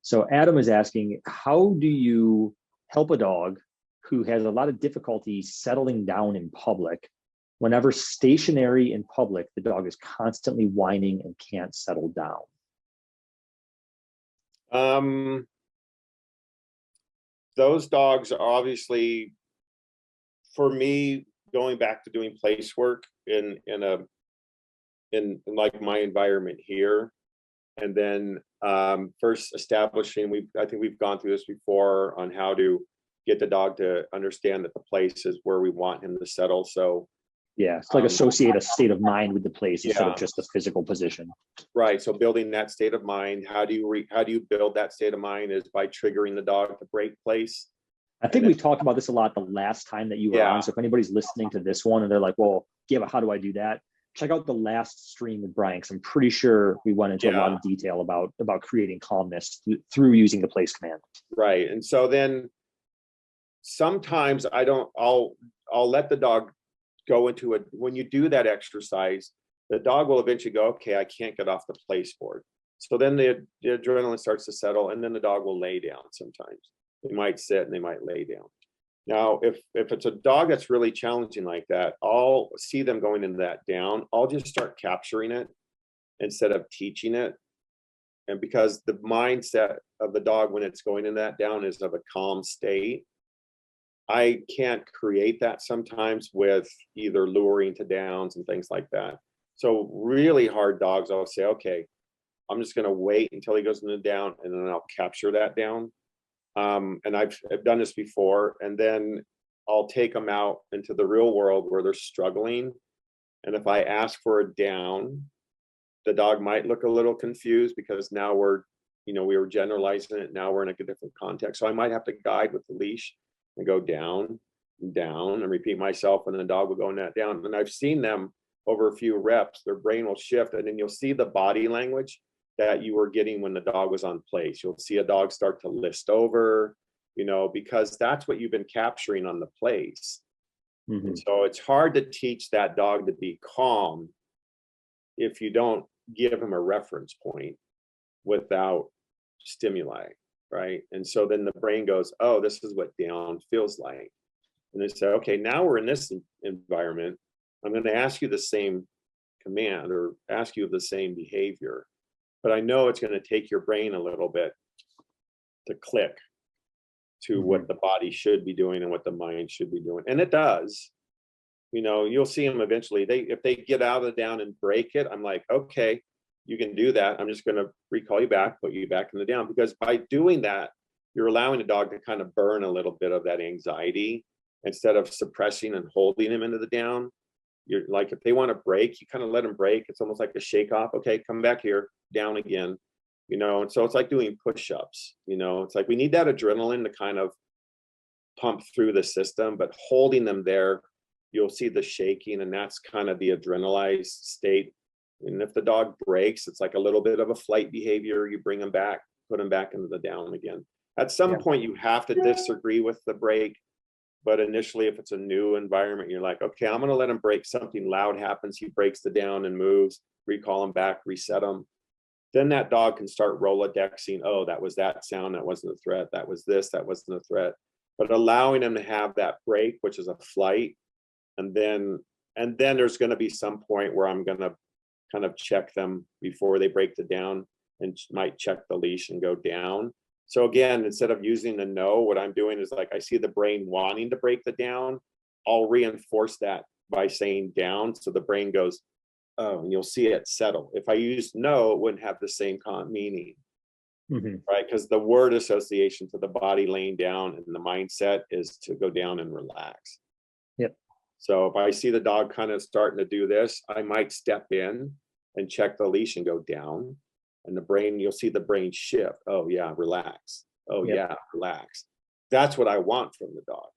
So Adam is asking, how do you help a dog who has a lot of difficulty settling down in public? Whenever stationary in public, the dog is constantly whining and can't settle down. Those dogs are obviously, for me, going back to doing place work in like my environment here, and then first establishing, I think we've gone through this before on how to get the dog to understand that the place is where we want him to settle. So yeah, it's like associate a state of mind with the place instead of just the physical position. Right. So building that state of mind, how do you build that state of mind is by triggering the dog to break place. I think we talked about this a lot the last time that you were on. So if anybody's listening to this one and they're like, well, yeah, but how do I do that? Check out the last stream with Brian, because I'm pretty sure we went into a lot of detail about creating calmness through using the place command. Right. And so then sometimes I'll let the dog go into when you do that exercise, the dog will eventually go, okay, I can't get off the place board. So then the adrenaline starts to settle, and then the dog will lay down sometimes. They might sit and they might lay down. Now, if it's a dog that's really challenging like that, I'll see them going into that down. I'll just start capturing it instead of teaching it. And because the mindset of the dog when it's going in that down is of a calm state, I can't create that sometimes with either luring to downs and things like that. So really hard dogs, I'll say, okay, I'm just going to wait until he goes into the down, and then I'll capture that down. And I've done this before, and then I'll take them out into the real world where they're struggling. And if I ask for a down, the dog might look a little confused because now we were generalizing it. Now we're in a different context. So I might have to guide with the leash and go down and down and repeat myself, and the dog will go in that down. And I've seen them over a few reps, their brain will shift, and then you'll see the body language that you were getting when the dog was on place. You'll see a dog start to list over, because that's what you've been capturing on the place. Mm-hmm. And so it's hard to teach that dog to be calm if you don't give him a reference point without stimuli. Right. And so then the brain goes, oh, this is what down feels like. And they say, okay, now we're in this environment. I'm going to ask you the same command or ask you the same behavior. But I know it's going to take your brain a little bit to click to what the body should be doing and what the mind should be doing. And it does. You'll see them eventually. If they get out of the down and break it, I'm like, okay, you can do that. I'm just going to recall you back, put you back in the down, because by doing that, you're allowing the dog to kind of burn a little bit of that anxiety instead of suppressing and holding him into the down. You're like, if they want to break, you kind of let them break. It's almost like a shake off. Okay, come back here, down again, and so it's like doing push-ups, it's like we need that adrenaline to kind of pump through the system, but holding them there, you'll see the shaking, and that's kind of the adrenalized state. And if the dog breaks, it's like a little bit of a flight behavior. You bring them back, put them back into the down again. At some point, you have to disagree with the break. But initially, if it's a new environment, you're like, okay, I'm going to let him break. Something loud happens. He breaks the down and moves, recall him back, reset him. Then that dog can start Rolodexing. Oh, that was that sound. That wasn't a threat. That was this. That wasn't a threat. But allowing him to have that break, which is a flight. And then there's going to be some point where I'm going to kind of check them before they break the down, and might check the leash and go down. So again, instead of using the no, what I'm doing is like, I see the brain wanting to break the down, I'll reinforce that by saying down. So the brain goes, oh, and you'll see it settle. If I used no, it wouldn't have the same meaning, right? Because the word association to the body laying down and the mindset is to go down and relax. Yep. So if I see the dog kind of starting to do this, I might step in and check the leash and go down. And the brain, you'll see the brain shift. Oh yeah, relax. Oh yeah, relax. That's what I want from the dog.